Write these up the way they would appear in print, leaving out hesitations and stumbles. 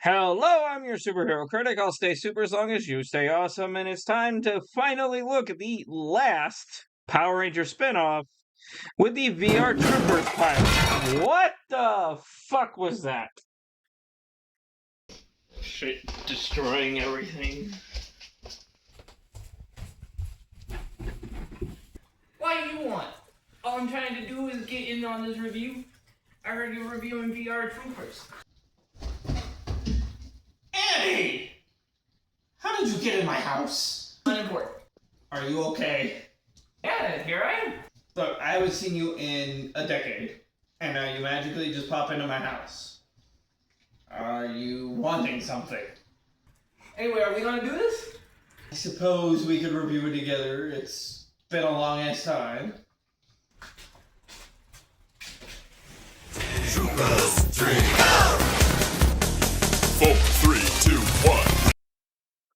Hello, I'm your superhero critic. I'll stay super as long as you stay awesome, and it's time to finally look at the last Power Ranger spinoff with the VR Troopers pilot. What the fuck was that? Shit, destroying everything. What do you want? All I'm trying to do is get in on this review. I heard you're reviewing VR Troopers. Annie! How did you get in my house? Unimportant. Are you okay? Yeah, here I am. Look, I haven't seen you in a decade, and now you magically just pop into my house. Are you wanting something? Anyway, are we gonna do this? I suppose we could review it together. It's been a long ass time. Troopers 3, go! 4, 3, 2, 1.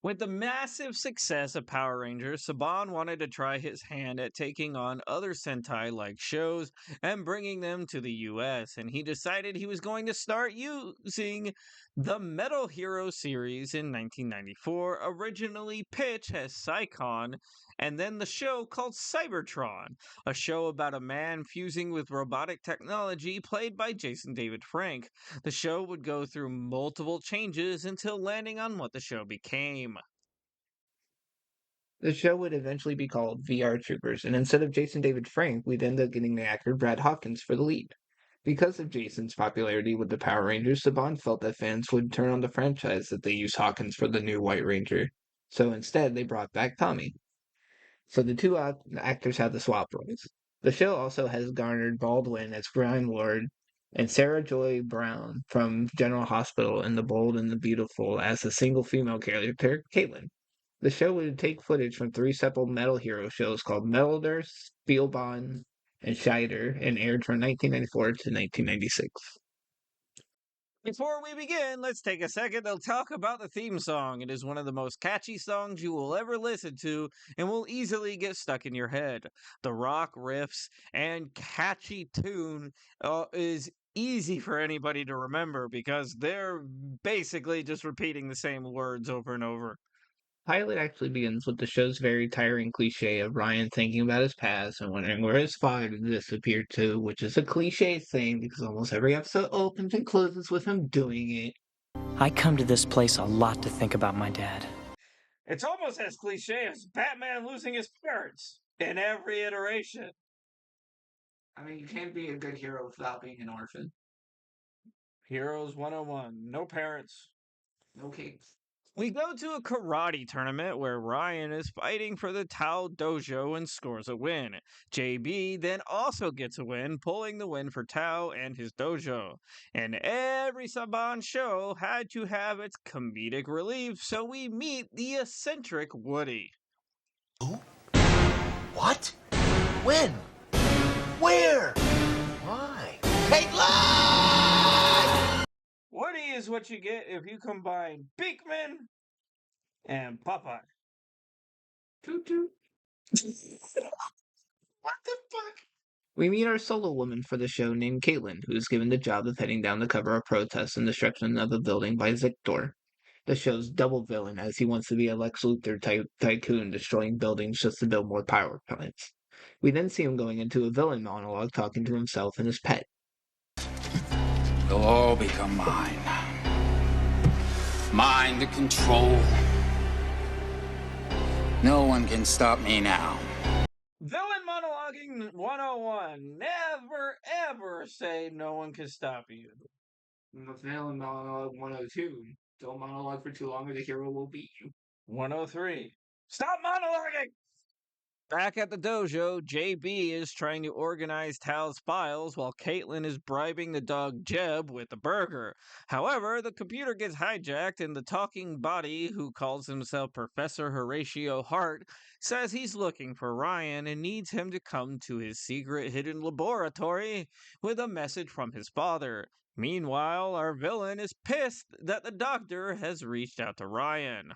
With the massive success of Power Rangers, Saban wanted to try his hand at taking on other Sentai-like shows and bringing them to the US, and he decided he was going to start using the Metal Hero series in 1994, originally pitched as Psychon, and then the show called Cybertron, a show about a man fusing with robotic technology played by Jason David Frank. The show would go through multiple changes until landing on what the show became. The show would eventually be called VR Troopers, and instead of Jason David Frank, we'd end up getting the actor Brad Hawkins for the lead. Because of Jason's popularity with the Power Rangers, Saban felt that fans would turn on the franchise if they used Hawkins for the new White Ranger. So instead, they brought back Tommy. So the two actors had to swap roles. The show also has garnered Baldwin as Grime Lord and Sarah Joy Brown from General Hospital and The Bold and the Beautiful as a single female character, Caitlin. The show would take footage from 3 separate Metal Hero shows called Metal Earth, Spielbahn, and Scheider, and aired from 1994 to 1996. Before we begin, let's take a second to talk about the theme song. It is one of the most catchy songs you will ever listen to and will easily get stuck in your head. The rock riffs and catchy tune is easy for anybody to remember because they're basically just repeating the same words over and over. Pilot actually begins with the show's very tiring cliche of Ryan thinking about his past and wondering where his father disappeared to, which is a cliche thing because almost every episode opens and closes with him doing it. I come to this place a lot to think about my dad. It's almost as cliche as Batman losing his parents in every iteration. I mean, you can't be a good hero without being an orphan. Heroes 101. No parents. No capes. We go to a karate tournament where Ryan is fighting for the Tao Dojo and scores a win. JB then also gets a win, pulling the win for Tao and his dojo. And every Saban show had to have its comedic relief, so we meet the eccentric Woody. Who? What? When? Where? Why? Caitlin! Woody is what you get if you combine Beakman and Popeye. Toot toot. What the fuck? We meet our solo woman for the show named Caitlin, who is given the job of heading down to cover a protest and destruction of a building by Zictor. The show's double villain, as he wants to be a Lex Luthor type tycoon destroying buildings just to build more power plants. We then see him going into a villain monologue talking to himself and his pet. They'll all become mine. Mine to control. No one can stop me now. Villain monologuing 101. Never ever say no one can stop you. Villain monologue 102. Don't monologue for too long or the hero will beat you. 103. Stop monologuing! Back at the dojo, JB is trying to organize Tal's files while Caitlin is bribing the dog Jeb with a burger. However, the computer gets hijacked and the talking body, who calls himself Professor Horatio Hart, says he's looking for Ryan and needs him to come to his secret hidden laboratory with a message from his father. Meanwhile, our villain is pissed that the doctor has reached out to Ryan.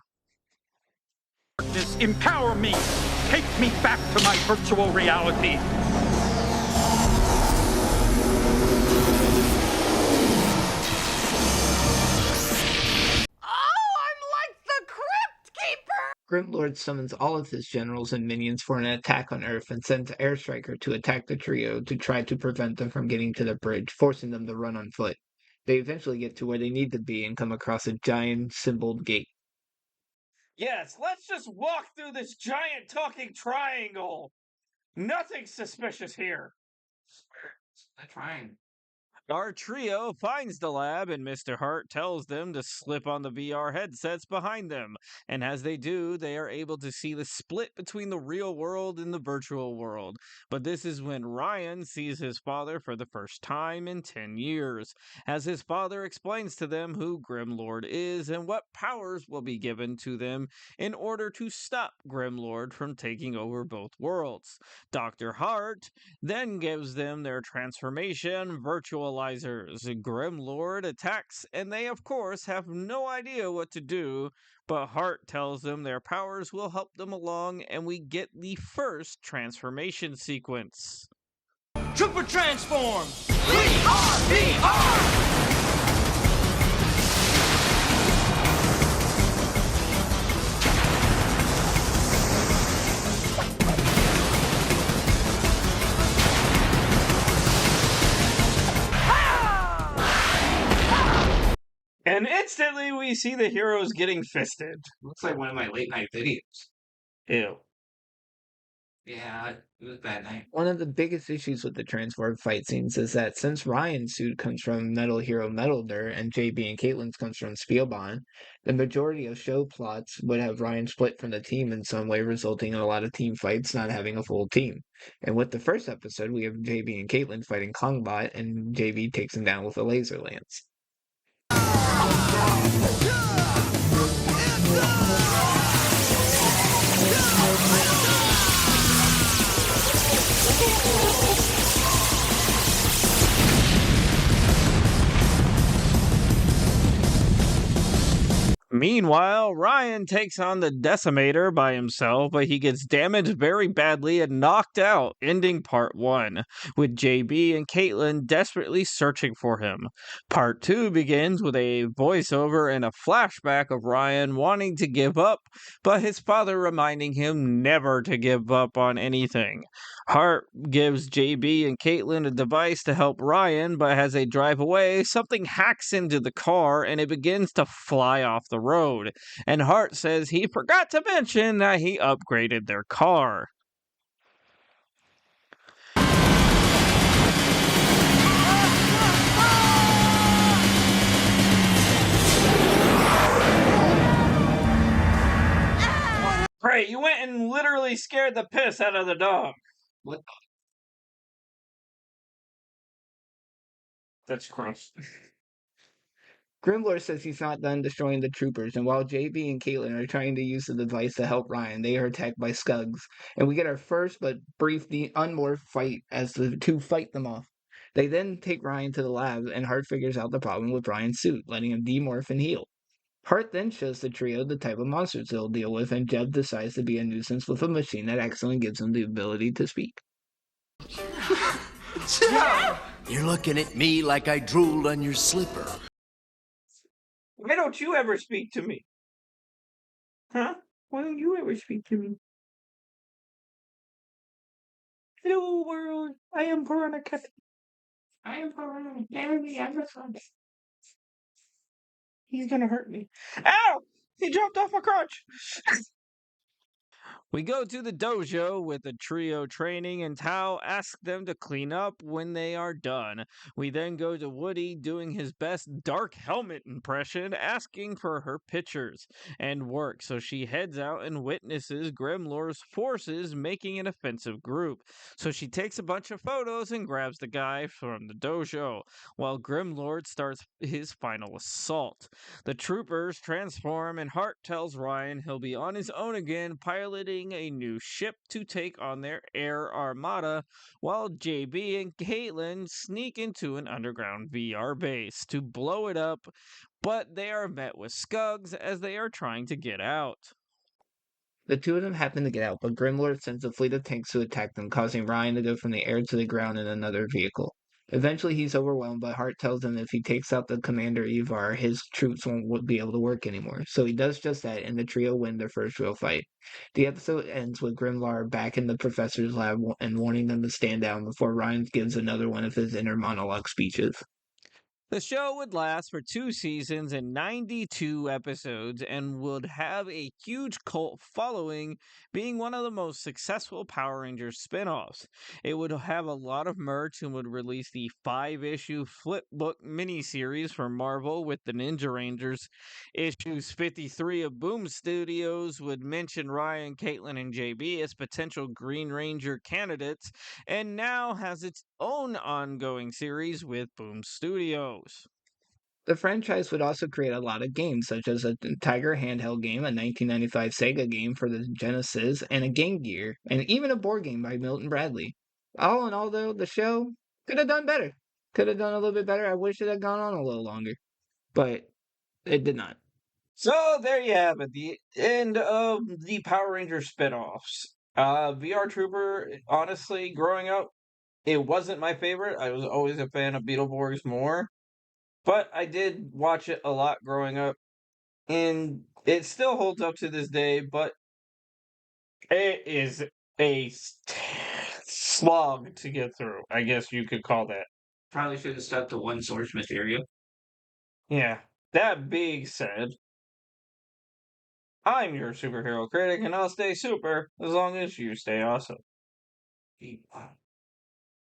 Just empower me! Take me back to my virtual reality! Grimlord summons all of his generals and minions for an attack on Earth and sends Airstriker to attack the trio to try to prevent them from getting to the bridge, forcing them to run on foot. They eventually get to where they need to be and come across a giant symboled gate. Yes, let's just walk through this giant talking triangle. Nothing suspicious here. I'm trying. Our trio finds the lab, and Mr. Hart tells them to slip on the VR headsets behind them. And as they do, they are able to see the split between the real world and the virtual world. But this is when Ryan sees his father for the first time in 10 years, as his father explains to them who Grimlord is and what powers will be given to them in order to stop Grimlord from taking over both worlds. Dr. Hart then gives them their transformation virtualizers. Grimlord attacks, and they, of course, have no idea what to do, but Hart tells them their powers will help them along, and we get the first transformation sequence. Trooper transform! We are VR! And instantly we see the heroes getting fisted. Looks like one of my late night videos. Ew. Yeah, it was a bad night. One of the biggest issues with the transform fight scenes is that since Ryan's suit comes from Metal Hero Metalder and JB and Caitlin's comes from Spielbahn, the majority of show plots would have Ryan split from the team in some way, resulting in a lot of team fights not having a full team. And with the first episode, we have JB and Caitlin fighting Kongbot, and JB takes him down with a laser lance. Meanwhile, Ryan takes on the Decimator by himself, but he gets damaged very badly and knocked out, ending part 1, with JB and Caitlin desperately searching for him. Part 2 begins with a voiceover and a flashback of Ryan wanting to give up, but his father reminding him never to give up on anything. Hart gives JB and Caitlin a device to help Ryan, but as they drive away, something hacks into the car and it begins to fly off the road. And Hart says he forgot to mention that he upgraded their car. Great, you went and literally scared the piss out of the dog. What? That's gross. Grimlord says he's not done destroying the troopers, and while JB and Caitlin are trying to use the device to help Ryan, they are attacked by Skugs. And we get our first but brief unmorphed fight as the two fight them off. They then take Ryan to the lab, and Hart figures out the problem with Ryan's suit, letting him demorph and heal. Hart then shows the trio the type of monsters they'll deal with, and Jeb decides to be a nuisance with a machine that accidentally gives him the ability to speak. You're looking at me like I drooled on your slipper. Why don't you ever speak to me? Huh? Why don't you ever speak to me? Hello, world. I am Veronica. I am Veronica. He's gonna hurt me. Ow! He dropped off my crotch. We go to the dojo with the trio training, and Tao asks them to clean up when they are done. We then go to Woody doing his best Dark Helmet impression, asking for her pictures and work, so she heads out and witnesses Grimlord's forces making an offensive group. So she takes a bunch of photos and grabs the guy from the dojo, while Grimlord starts his final assault. The troopers transform, and Hart tells Ryan he'll be on his own again, piloting a new ship to take on their air armada, while JB and Caitlin sneak into an underground VR base to blow it up, but they are met with Skugs as they are trying to get out. The two of them happen to get out, but Grimlord sends a fleet of tanks to attack them, causing Ryan to go from the air to the ground in another vehicle. Eventually, he's overwhelmed, but Hart tells him if he takes out the Commander Ivar, his troops won't be able to work anymore. So he does just that, and the trio win their first real fight. The episode ends with Grimlar back in the professor's lab and warning them to stand down before Ryan gives another one of his inner monologue speeches. The show would last for 2 seasons and 92 episodes and would have a huge cult following, being one of the most successful Power Rangers spin-offs. It would have a lot of merch and would release the 5-issue flipbook miniseries for Marvel with the Ninja Rangers. Issues 53 of Boom Studios would mention Ryan, Caitlin, and JB as potential Green Ranger candidates, and now has its own ongoing series with Boom Studios. The franchise would also create a lot of games, such as a Tiger handheld game, a 1995 Sega game for the Genesis, and a Game Gear, and even a board game by Milton Bradley. All in all, though, the show could have done better. Could have done a little bit better. I wish it had gone on a little longer, but it did not. So there you have it, the end of the Power Ranger spinoffs. VR Trooper, honestly, growing up, it wasn't my favorite. I was always a fan of Beetleborgs more, but I did watch it a lot growing up, and it still holds up to this day, but it is a slog to get through, I guess you could call that. Probably should have stuck to one source material. Yeah, that being said, I'm your superhero critic, and I'll stay super as long as you stay awesome.